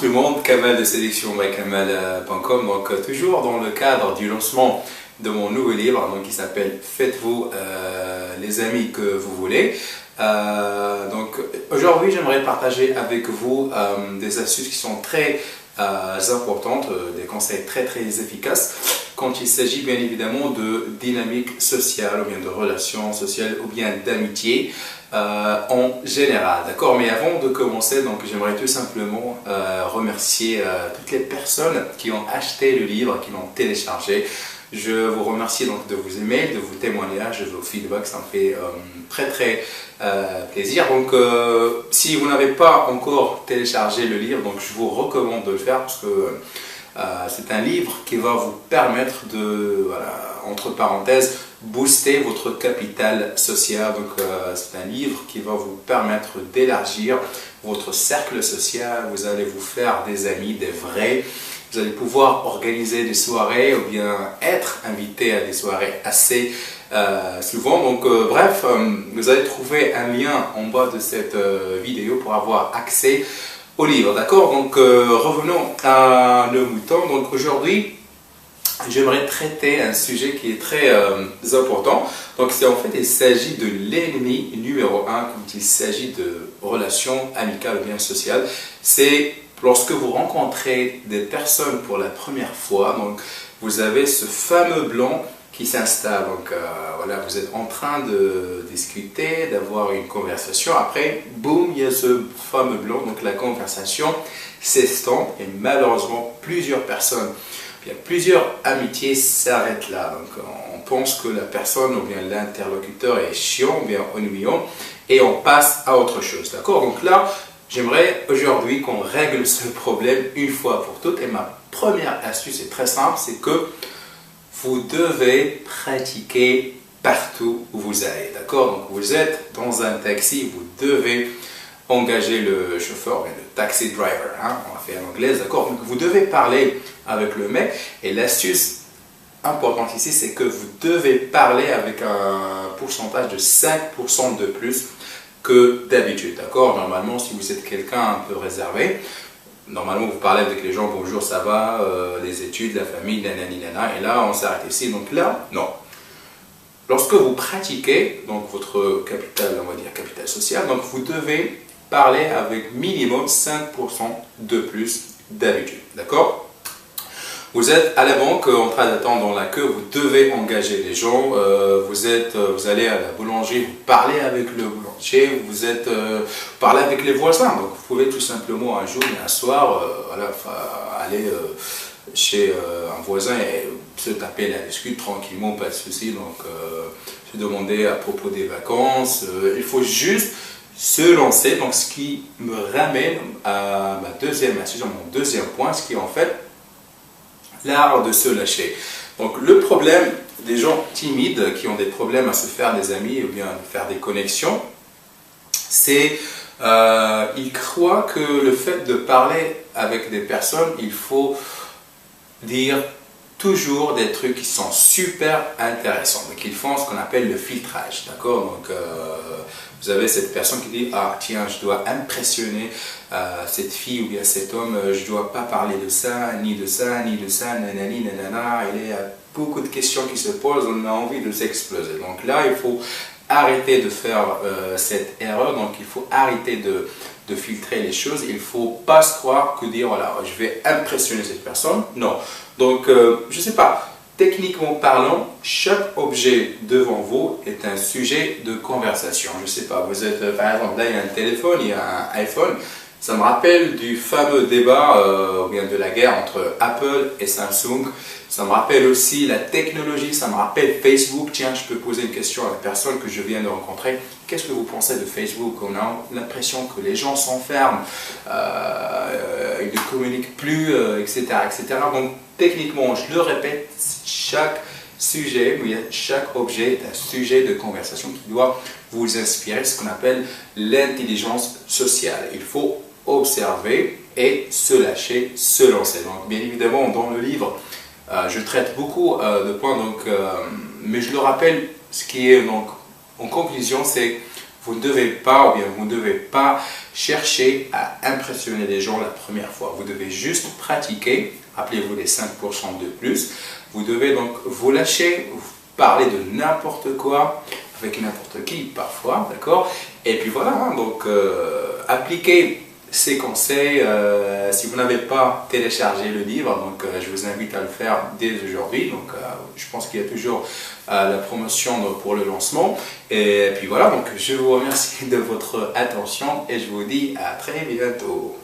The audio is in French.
le monde, Kamal de sélection mykamal.com, donc toujours dans le cadre du lancement de mon nouveau livre donc, qui s'appelle Faites-vous les amis que vous voulez. Donc aujourd'hui j'aimerais partager avec vous des astuces qui sont très importantes, des conseils très efficaces quand il s'agit bien évidemment de dynamique sociale ou bien de relations sociales ou bien d'amitié en général, d'accord? Mais avant de commencer, donc j'aimerais tout simplement remercier toutes les personnes qui ont acheté le livre, qui l'ont téléchargé. Je vous remercie donc de vos emails, de vos témoignages, de vos feedbacks, ça me fait très plaisir. Donc si vous n'avez pas encore téléchargé le livre, donc je vous recommande de le faire parce que c'est un livre qui va vous permettre de, voilà, entre parenthèses, booster votre capital social. Donc c'est un livre qui va vous permettre d'élargir votre cercle social. Vous allez vous faire des amis, des vrais. Vous allez pouvoir organiser des soirées ou bien être invité à des soirées assez souvent. Donc bref, vous allez trouver un lien en bas de cette vidéo pour avoir accès au livre. D'accord? Donc revenons à nos moutons. Donc aujourd'hui, j'aimerais traiter un sujet qui est très important. Donc c'est en fait, il s'agit de l'ennemi numéro un quand il s'agit de relations amicales ou bien sociales. C'est lorsque vous rencontrez des personnes pour la première fois, donc vous avez ce fameux blanc qui s'installe. Donc voilà, vous êtes en train de discuter, d'avoir une conversation. Après, boum, il y a ce fameux blanc. Donc la conversation s'estompe et malheureusement plusieurs personnes, bien plusieurs amitiés s'arrêtent là. Donc on pense que la personne ou bien l'interlocuteur est chiant ou bien ennuyant et on passe à autre chose. D'accord? Donc là, j'aimerais aujourd'hui qu'on règle ce problème une fois pour toutes. Et ma première astuce est très simple, c'est que vous devez pratiquer partout où vous allez. D'accord? Donc vous êtes dans un taxi, vous devez engager le chauffeur, le taxi driver, hein, on va faire en anglais, d'accord? Donc vous devez parler avec le mec. Et l'astuce importante ici, c'est que vous devez parler avec un pourcentage de 5% de plus que d'habitude, d'accord? Normalement, si vous êtes quelqu'un un peu réservé, normalement vous parlez avec les gens, bonjour, ça va, les études, la famille, nanani, nana, et là on s'arrête ici. Donc là, non. Lorsque vous pratiquez, donc votre capital, on va dire capital social, donc vous devez parler avec minimum 5% de plus d'habitude, d'accord? Vous êtes à la banque en train d'attendre dans la queue, vous devez engager des gens, vous allez à la boulangerie, vous parlez avec le boulanger, vous parlez avec les voisins. Donc vous pouvez tout simplement un jour et un soir voilà, aller chez un voisin et se taper la discute tranquillement, pas de souci. Donc se demander à propos des vacances, il faut juste se lancer. Donc ce qui me ramène à ma deuxième astuce, mon deuxième point, ce qui est en fait l'art de se lâcher. Donc le problème des gens timides qui ont des problèmes à se faire des amis ou bien faire des connexions, c'est ils croient que le fait de parler avec des personnes, il faut dire toujours des trucs qui sont super intéressants. Donc ils font ce qu'on appelle le filtrage, d'accord? Donc vous avez cette personne qui dit ah tiens, je dois impressionner cette fille ou bien cet homme, je dois pas parler de ça, ni de ça, ni de ça, nanani, nanana. Il y a beaucoup de questions qui se posent, on a envie de s'exploser. Donc là, il faut arrêter de faire cette erreur. Donc il faut arrêter de filtrer les choses. Il ne faut pas se croire que dire voilà, je vais impressionner cette personne. Non. Donc je ne sais pas. Techniquement parlant, chaque objet devant vous est un sujet de conversation. Je ne sais pas, vous êtes, par exemple, là il y a un téléphone, il y a un iPhone. Ça me rappelle du fameux débat ou bien de la guerre entre Apple et Samsung. Ça me rappelle aussi la technologie, ça me rappelle Facebook. Tiens, je peux poser une question à la personne que je viens de rencontrer. Qu'est-ce que vous pensez de Facebook? On a l'impression que les gens s'enferment, ils ne communiquent plus, etc., etc. Donc, techniquement, je le répète, chaque sujet, chaque objet est un sujet de conversation qui doit vous inspirer, ce qu'on appelle l'intelligence sociale. Il faut observer et se lâcher, se lancer. Donc, bien évidemment, dans le livre, je traite beaucoup de points, donc, mais je le rappelle, ce qui est donc en conclusion, c'est Vous ne devez pas, ou bien vous ne devez pas chercher à impressionner les gens la première fois. Vous devez juste pratiquer, rappelez-vous les 5% de plus. Vous devez donc vous lâcher, parler de n'importe quoi, avec n'importe qui parfois, d'accord? Et puis voilà, hein, donc appliquez ces conseils. Si vous n'avez pas téléchargé le livre, donc je vous invite à le faire dès aujourd'hui. Donc je pense qu'il y a toujours la promotion pour le lancement. Et puis voilà, donc je vous remercie de votre attention et je vous dis à très bientôt.